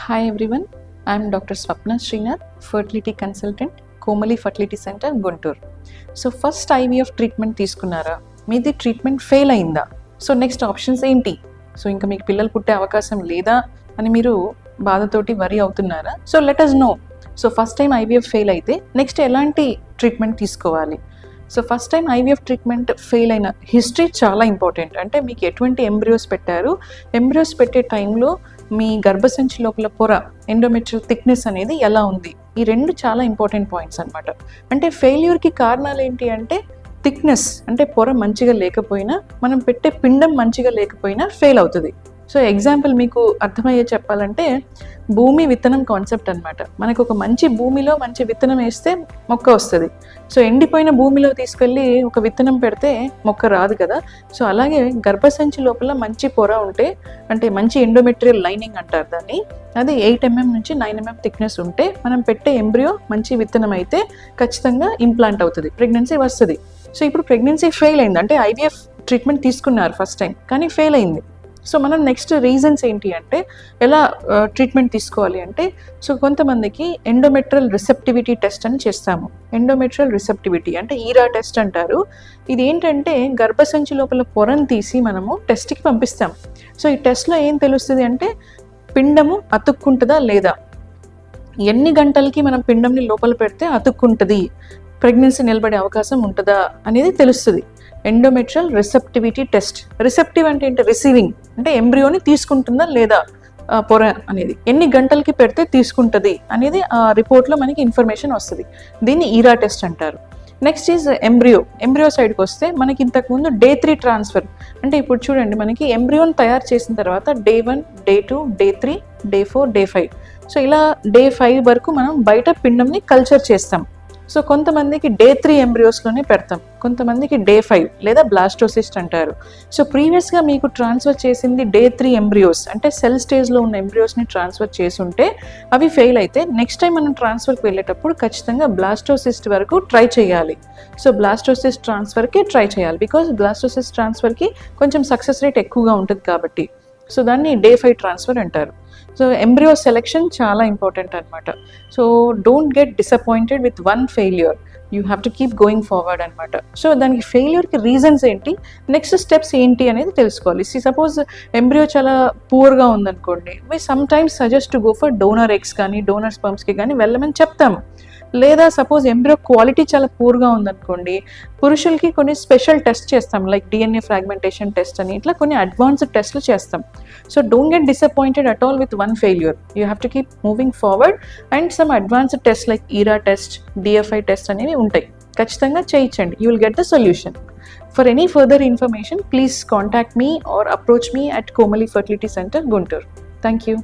Hi everyone, I am Dr. Swapna Srinath, fertility consultant, Komali Fertility Center, Guntur. So first IVF treatment తీసుకున్నారా? మీది treatment fail అయిందా? So next options ఏంటి? So ఇంకా మీకు పిల్లలు పుట్టే అవకాశం లేదా అని మీరు బాధతోటి వరి అవుతున్నారా? So let us know. So first time IVF fail అయితే నెక్స్ట్ ఎలాంటి ట్రీట్మెంట్ తీసుకోవాలి? So first time IVF treatment fail అయిన హిస్టరీ చాలా ఇంపార్టెంట్. అంటే మీకు ఎటువంటి ఎంబ్రియోస్ పెట్టారు, ఎంబ్రియోస్ పెట్టే టైంలో మీ గర్భసంచి లోపల పొర ఎండోమెట్రియల్ థిక్నెస్ అనేది ఎలా ఉంది, ఈ రెండు చాలా ఇంపార్టెంట్ పాయింట్స్ అనమాట. అంటే ఫెయిల్యూర్కి కారణాలు ఏంటి అంటే థిక్నెస్, అంటే పొర మంచిగా లేకపోయినా, మనం పెట్టే పిండం మంచిగా లేకపోయినా ఫెయిల్ అవుతుంది. సో ఎగ్జాంపుల్ మీకు అర్థమయ్యే చెప్పాలంటే భూమి విత్తనం కాన్సెప్ట్ అనమాట. మనకు ఒక మంచి భూమిలో మంచి విత్తనం వేస్తే మొక్క వస్తుంది. సో ఎండిపోయిన భూమిలో తీసుకెళ్ళి ఒక విత్తనం పెడితే మొక్క రాదు కదా. సో అలాగే గర్భసంచి లోపల మంచి పొర ఉంటే, అంటే మంచి ఎండోమెట్రియల్ లైనింగ్ అంటారు దాన్ని, అది 8 mm నుంచి 9 mm థిక్నెస్ ఉంటే మనం పెట్టే ఎంబ్రియో మంచి విత్తనం అయితే ఖచ్చితంగా ఇంప్లాంట్ అవుతుంది, ప్రెగ్నెన్సీ వస్తుంది. సో ఇప్పుడు ప్రెగ్నెన్సీ ఫెయిల్ అయింది అంటే ఐవీఎఫ్ ట్రీట్మెంట్ తీసుకున్నారు ఫస్ట్ టైం కానీ ఫెయిల్ అయింది. సో మనం నెక్స్ట్ రీజన్స్ ఏంటి అంటే ఎలా ట్రీట్మెంట్ తీసుకోవాలి అంటే, సో కొంతమందికి ఎండోమెట్రియల్ రిసెప్టివిటీ టెస్ట్ అని చేస్తాము. ఎండోమెట్రియల్ రిసెప్టివిటీ అంటే ఈరా టెస్ట్ అంటారు. ఇది ఏంటంటే గర్భసంచి లోపల పొరను తీసి మనము టెస్ట్కి పంపిస్తాం. సో ఈ టెస్ట్లో ఏం తెలుస్తుంది అంటే పిండము అతుక్కుంటుందా లేదా, ఎన్ని గంటలకి మనం పిండంని లోపల పెడితే అతుక్కుంటుంది, ప్రెగ్నెన్సీ నిలబడే అవకాశం ఉంటుందా అనేది తెలుస్తుంది. Endometrial receptivity test. రిసెప్టివ్ అంటే ఏంటి? రిసీవింగ్ అంటే ఎంబ్రియోని తీసుకుంటుందా లేదా పొర అనేది, ఎన్ని గంటలకి పెడితే తీసుకుంటుంది అనేది ఆ రిపోర్ట్లో మనకి ఇన్ఫర్మేషన్ వస్తుంది. దీన్ని ఈరా టెస్ట్ అంటారు. నెక్స్ట్ ఈజ్ ఎంబ్రియో సైడ్కి వస్తే మనకి ఇంతకుముందు Day 3 ట్రాన్స్ఫర్. అంటే ఇప్పుడు చూడండి, మనకి ఎంబ్రియోని తయారు చేసిన తర్వాత Day 1, Day 2, Day 3, Day 4, Day 5. So ఇలా Day 5 వరకు మనం బయట పిండంని కల్చర్ చేస్తాం. సో కొంతమందికి Day 3 ఎంబ్రియోస్లోనే పెడతాం, కొంతమందికి Day 5 లేదా బ్లాస్టోసిస్ట్ అంటారు. సో ప్రీవియస్గా మీకు ట్రాన్స్ఫర్ చేసింది Day 3 ఎంబ్రియోస్, అంటే సెల్ స్టేజ్లో ఉన్న ఎంబ్రియోస్ని ట్రాన్స్ఫర్ చేసి ఉంటే అవి ఫెయిల్ అయితే నెక్స్ట్ టైం మనం ట్రాన్స్ఫర్కి వెళ్ళేటప్పుడు ఖచ్చితంగా బ్లాస్టోసిస్ట్ వరకు ట్రై చేయాలి. సో బ్లాస్టోసిస్ట్ ట్రాన్స్ఫర్కి ట్రై చేయాలి, బికాజ్ బ్లాస్టోసిస్ట్ ట్రాన్స్ఫర్కి కొంచెం సక్సెస్ రేట్ ఎక్కువగా ఉంటుంది కాబట్టి. సో దాన్ని Day 5 ట్రాన్స్ఫర్ అంటారు. సో ఎంబ్రియో సెలెక్షన్ చాలా ఇంపార్టెంట్ అనమాట. So don't get disappointed with one failure, you have to keep going forward అనమాట. సో దానికి ఫెయిల్యూర్కి రీజన్స్ ఏంటి, నెక్స్ట్ స్టెప్స్ ఏంటి అనేది తెలుసుకోవాలి. సపోజ్ ఎంబ్రియో చాలా పూర్గా ఉందనుకోండి, we sometimes suggest to go for donor eggs కానీ డోనర్ స్పర్మ్స్కి కానీ వెళ్ళమని చెప్తాము. లేదా సపోజ్ ఎంబ్రియో క్వాలిటీ చాలా పూర్గా ఉందనుకోండి, పురుషులకి కొన్ని స్పెషల్ టెస్ట్ చేస్తాం, లైక్ DNA ఫ్రాగ్మెంటేషన్ టెస్ట్ అని, ఇట్లా కొన్ని అడ్వాన్స్డ్ టెస్ట్లు చేస్తాం. So don't get disappointed at all with one failure, you have to keep moving forward. And some advanced test like ERA test, DFI test అనేవి ఉంటాయి, ఖచ్చితంగా చేయించండి, you will get the solution. For any further information, please contact me or approach me at Komali Fertility Center, Guntur. Thank you.